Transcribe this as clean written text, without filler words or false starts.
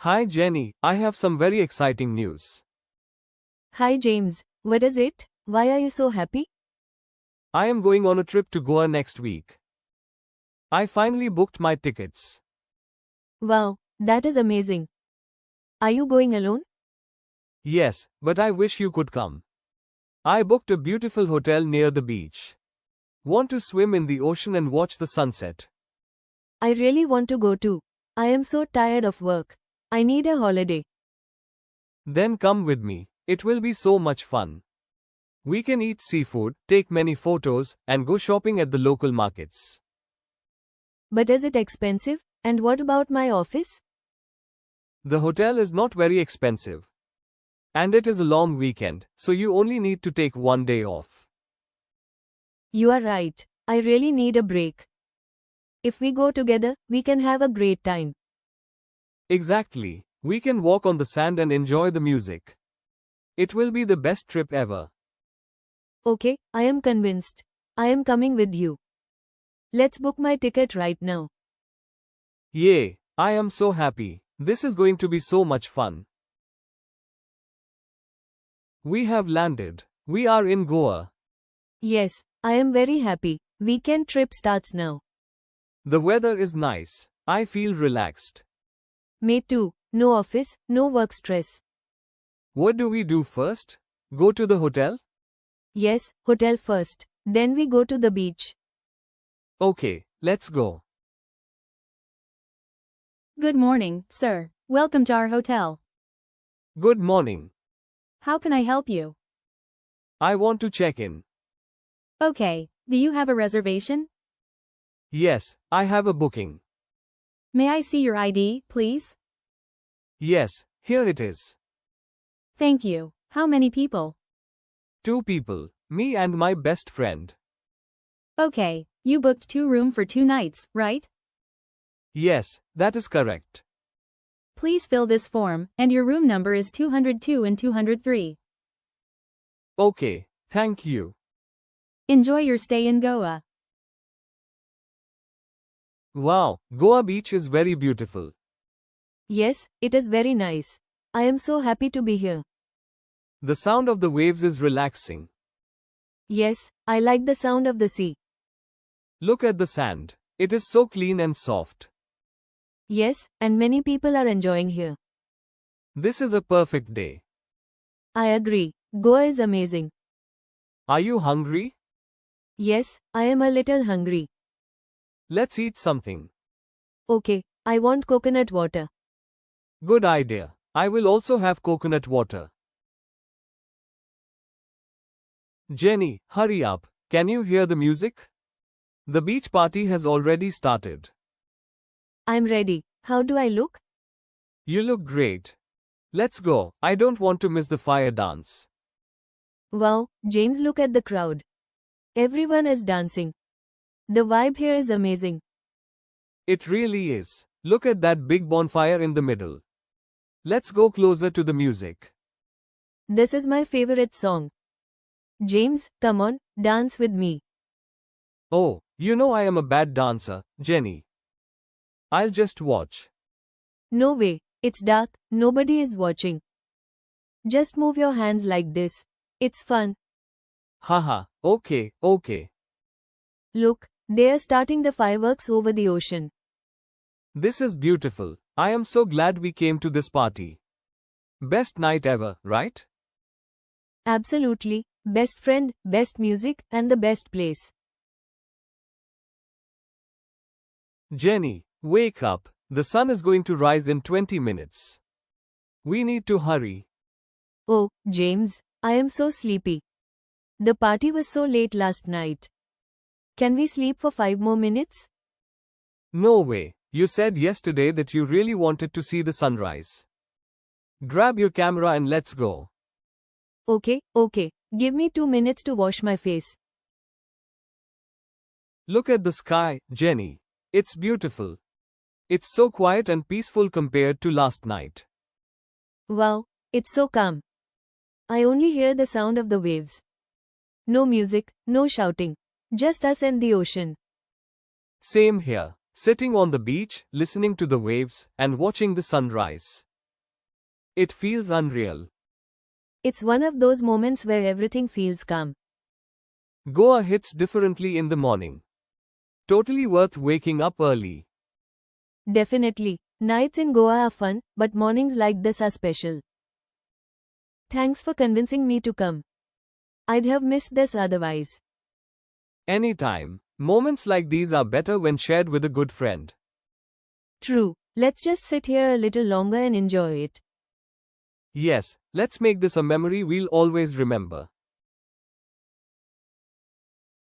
Hi Jenny, I have some very exciting news. Hi James, what is it? Why are you so happy? I am going on a trip to Goa next week. I finally booked my tickets. Wow, that is amazing. Are you going alone? Yes, but I wish you could come. I booked a beautiful hotel near the beach. Want to swim in the ocean and watch the sunset? I really want to go too. I am so tired of work. I need a holiday. Then come with me. It will be so much fun. We can eat seafood, take many photos, and go shopping at the local markets. But is it expensive? And what about my office? The hotel is not very expensive. And it is a long weekend, so you only need to take one day off. You are right. I really need a break. If we go together, we can have a great time. Exactly. We can walk on the sand and enjoy the music. It will be the best trip ever. Okay, I am convinced. I am coming with you. Let's book my ticket right now. Yay, I am so happy. This is going to be so much fun. We have landed. We are in Goa. Yes, I am very happy. Weekend trip starts now. The weather is nice. I feel relaxed. Me too. No office, no work stress. What do we do first? Go to the hotel? Yes, hotel first. Then we go to the beach. Okay, let's go. Good morning, sir. Welcome to our hotel. Good morning. How can I help you? I want to check in. Okay, do you have a reservation? Yes, I have a booking. May I see your ID, please? Yes, here it is. Thank you. How many people? 2 people, me and my best friend. Okay, you booked 2 rooms for 2 nights, right? Yes, that is correct. Please fill this form, and your room number is 202 and 203. Okay, thank you. Enjoy your stay in Goa. Wow, Goa beach is very beautiful. Yes, it is very nice. I am so happy to be here. The sound of the waves is relaxing. Yes, I like the sound of the sea. Look at the sand. It is so clean and soft. Yes, and many people are enjoying here. This is a perfect day. I agree. Goa is amazing. Are you hungry? Yes, I am a little hungry. Let's eat something. Okay, I want coconut water. Good idea. I will also have coconut water. Jenny, hurry up. Can you hear the music? The beach party has already started. I'm ready. How do I look? You look great. Let's go. I don't want to miss the fire dance. Wow, James, look at the crowd. Everyone is dancing. The vibe here is amazing. It really is. Look at that big bonfire in the middle. Let's go closer to the music. This is my favorite song. James, come on, dance with me. Oh, you know I am a bad dancer, Jenny. I'll just watch. No way, it's dark, nobody is watching. Just move your hands like this. It's fun. Haha, okay, okay. Look, they are starting the fireworks over the ocean. This is beautiful. I am so glad we came to this party. Best night ever, right? Absolutely, best friend, best music, and the best place. Jenny, wake up. The sun is going to rise in 20 minutes. We need to hurry. Oh, James, I am so sleepy. The party was so late last night. Can we sleep for 5 more minutes? No way. You said yesterday that you really wanted to see the sunrise. Grab your camera and let's go. Okay, okay. Give me 2 minutes to wash my face. Look at the sky, Jenny. It's beautiful. It's so quiet and peaceful compared to last night. Wow, it's so calm. I only hear the sound of the waves. No music, no shouting. Just us and the ocean. Same here. Sitting on the beach, listening to the waves, and watching the sunrise. It feels unreal. It's one of those moments where everything feels calm. Goa hits differently in the morning. Totally worth waking up early. Definitely. Nights in Goa are fun, but mornings like this are special. Thanks for convincing me to come. I'd have missed this otherwise. Anytime. Moments like these are better when shared with a good friend. True. Let's just sit here a little longer and enjoy it. Yes, let's make this a memory we'll always remember.